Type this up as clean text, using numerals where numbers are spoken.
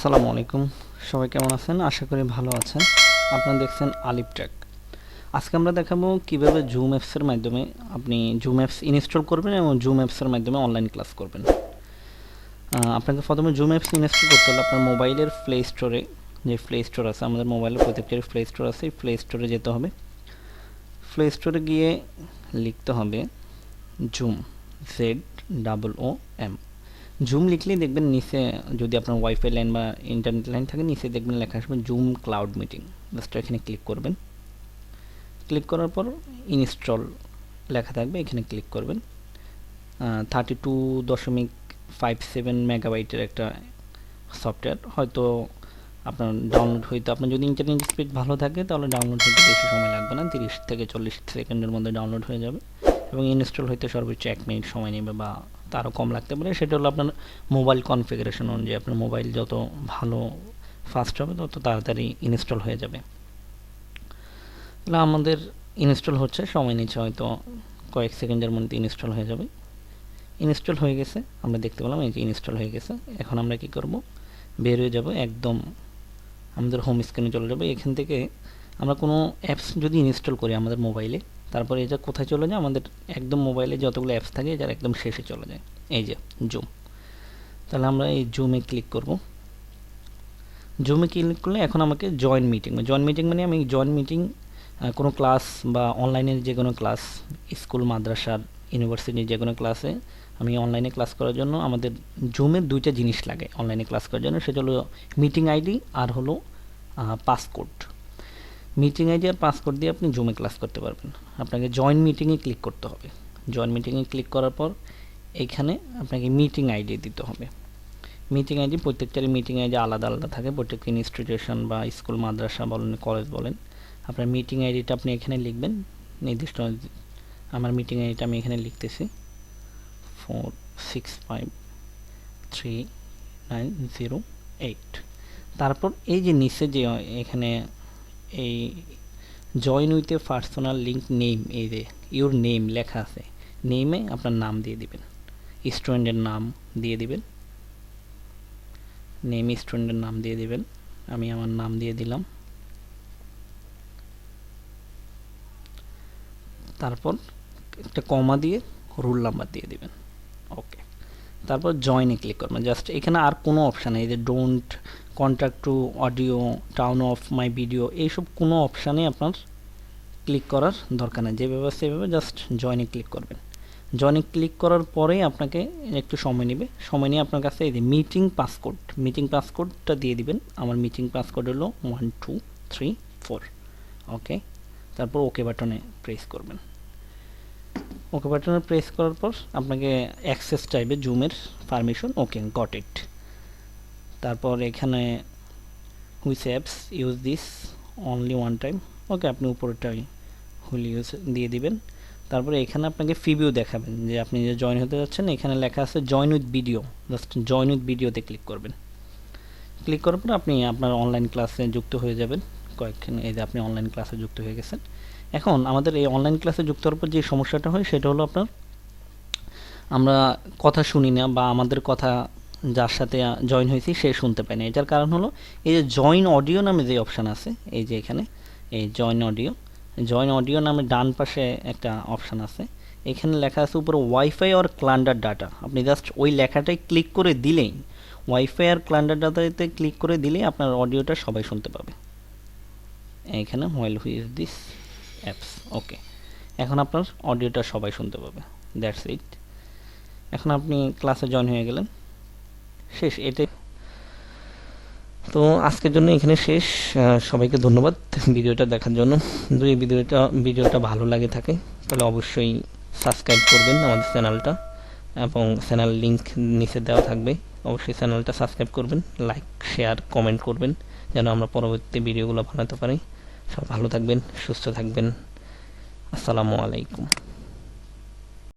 আসসালামু আলাইকুম। সবাই কেমন আছেন? আশা করি ভালো আছেন। আপনারা দেখছেন আলিফ টেক। আজকে আমরা দেখাবো কিভাবে জুম অ্যাপসের মাধ্যমে আপনি জুম অ্যাপস ইনস্টল করবেন এবং জুম অ্যাপসের মাধ্যমে অনলাইন ক্লাস করবেন। আপনাকে প্রথমে জুম অ্যাপস ইনস্টল করতে হলে আপনার মোবাইলের প্লে স্টোরে, যে প্লে স্টোর আছে আমাদের মোবাইলের প্রত্যেকটার প্লে স্টোর আছে, এই প্লে স্টোরে যেতে হবে। প্লে স্টোরে গিয়ে লিখতে হবে জুম, ZOOM। জুম লিখলেই দেখবেন নিচে, যদি আপনার ওয়াইফাই লাইন বা ইন্টারনেট লাইন থাকে, নিচে দেখবেন লেখা আসবে জুম ক্লাউড মিটিং। জাস্ট এখানে ক্লিক করবেন। ক্লিক করার পর ইনস্টল লেখা থাকবে, এখানে ক্লিক করবেন। 32.57 মেগাবাইটের একটা সফটওয়্যার, হয়তো আপনার ডাউনলোড হইতে, আপনার যদি ইন্টারনেট স্পিড ভালো থাকে তাহলে ডাউনলোড হইতে বেশি সময় লাগবে না, 30 থেকে 40 সেকেন্ডের মধ্যে ডাউনলোড হয়ে যাবে এবং ইনস্টল হইতে সর্বোচ্চ 1 মিনিট সময় নেবে বা তারও কম লাগতে পারে। সেটা হলো আপনার মোবাইল কনফিগারেশন অনুযায়ী, আপনার মোবাইল যত ভালো ফাস্ট হবে তত তাড়াতাড়ি ইনস্টল হয়ে যাবে। তাহলে আমাদের ইনস্টল হচ্ছে, সময় নিচ্ছে, হয়তো কয়েক সেকেন্ডের মধ্যে ইনস্টল হয়ে যাবে। ইনস্টল হয়ে গেছে, আমরা দেখতে পেলাম এই যে ইনস্টল হয়ে গেছে। এখন আমরা কি করব, বের হয়ে যাব, একদম আমাদের হোম স্ক্রিনে চলে যাবে। এখান থেকে আমরা কোনো অ্যাপস যদি ইনস্টল করি আমাদের মোবাইলে, তারপরে এটা কোথায় চলে যায়, আমাদের একদম মোবাইলে যতগুলো অ্যাপস থাকে এটার একদম শেষে চলে যায়, এই যে জুম। তাহলে আমরা এই জুমে ক্লিক করব। জুমে ক্লিক করলে এখন আমাকে জয়েন মিটিং মানে আমি জয়েন মিটিং, কোনো ক্লাস বা অনলাইনের যে কোনো ক্লাস, স্কুল, মাদ্রাসার, ইউনিভার্সিটির যে কোনো ক্লাসে আমি অনলাইনে ক্লাস করার জন্য আমাদের জুমের দুইটা জিনিস লাগে অনলাইনে ক্লাস করার জন্য, সেটা হলো মিটিং আইডি আর হলো পাসকোড। মিটিং আইডি আর পাসকোড দিয়ে আপনি জুমে ক্লাস করতে পারবেন। আপনাকে জয়েন মিটিংয়ে ক্লিক করতে হবে। জয়েন মিটিংয়ে ক্লিক করার পর এইখানে আপনাকে মিটিং আইডি দিতে হবে। মিটিং আইডি, প্রত্যেকটারই মিটিং আইডি আলাদা আলাদা থাকে, প্রত্যেকটা ইনস্টিটিউশন বা স্কুল, মাদ্রাসা বলেন, কলেজ বলেন। আপনার মিটিং আইডিটা আপনি এখানে লিখবেন নির্দিষ্ট। আমার মিটিং আইডিটা আমি এখানে লিখতেছি 46539008। তারপর এই যে নিচে যে এখানে এই join with a personal link name, এই যে ইউর নেম লেখা আছে, নেমে আপনার নাম দিয়ে দিবেন, স্টুডেন্টের নাম দিয়ে দিবেন, নেম স্টুডেন্টের নাম দিয়ে দিবেন। আমি আমার নাম দিয়ে দিলাম। তারপর একটা কমা দিয়ে রুল নাম্বার দিয়ে দিবেন। ওকে, তারপর জয়েনে ক্লিক করবেন। জাস্ট এখানে আর কোনো অপশান নেই, যে don't contact two audio, turn of my video, এইসব কোনো অপশানে আপনার ক্লিক করার দরকার নেই। যেভাবে সেভাবে জাস্ট জয়েনে ক্লিক করবেন। জয়েনে ক্লিক করার পরে আপনাকে একটু সময় নেবে, সময় নিয়ে আপনার কাছে এই যে মিটিং পাসকোডটা দিয়ে দিবেন। আমার মিটিং পাসকোড হলো 1234। ওকে, তারপর ওকে বাটনে প্রেস করবেন। ওকে বাটনে প্রেস করার পর আপনাকে অ্যাক্সেস চাইবে জুমের পারমিশন। Okay, goat it. তারপর এখানে which apps use this only one time, okay, আপনি উপরেরটাই হুইল ইউজ দিয়ে দিবেন। তারপরে এখানে আপনাকে প্রিভিউ দেখাবেন যে আপনি যে জয়েন হতে যাচ্ছেন, এখানে লেখা আছে join with video. Just join with ভিডিওতে ক্লিক করবেন। ক্লিক করার পর আপনি আপনার অনলাইন ক্লাসে যুক্ত হয়ে যাবেন। কয়েকক্ষণ এই যে আপনি অনলাইন ক্লাসে যুক্ত হয়ে গেছেন। এখন আমাদের এই অনলাইন ক্লাসে যুক্ত হওয়ার পর যে সমস্যাটা হয় সেটা হলো আপনার, আমরা কথা শুনি না বা আমাদের কথা যার সাথে জয়েন হয়েছি সে শুনতে পায় না। এটার কারণ হলো এই যে জয়েন অডিও নামে যে অপশান আছে, এই যে এখানে এই জয়েন অডিও নামে ডান পাশে একটা অপশান আছে, এখানে লেখা আছে উপরে ওয়াইফাই আর ক্লান্ডার ডাটা। আপনি জাস্ট ওই লেখাটাই ক্লিক করে দিলেই, ওয়াইফাই আর ক্লান্ডার ডাটাতে ক্লিক করে দিলেই আপনার অডিওটা সবাই শুনতে পাবে। এখানে হোয়াইল হুইজ দিস অ্যাপস, ওকে, এখন আপনার অডিওটা সবাই শুনতে পাবে। That's it. এখন আপনি ক্লাসে জয়েন হয়ে গেলেন, শেষ। এটাই তো আজকের জন্য এখানে শেষ। সবাইকে ধন্যবাদ ভিডিওটা দেখার জন্য। যদি ভিডিওটা ভালো লাগে থাকে তাহলে অবশ্যই সাবস্ক্রাইব করবেন আমাদের চ্যানেলটা, এবং চ্যানেল লিঙ্ক নিচে দেওয়া থাকবে। অবশ্যই চ্যানেলটা সাবস্ক্রাইব করবেন, লাইক, শেয়ার, কমেন্ট করবেন যেন আমরা পরবর্তী ভিডিওগুলো বানাতে পারি। সব ভালো থাকবেন, সুস্থ থাকবেন। আসসালামু আলাইকুম।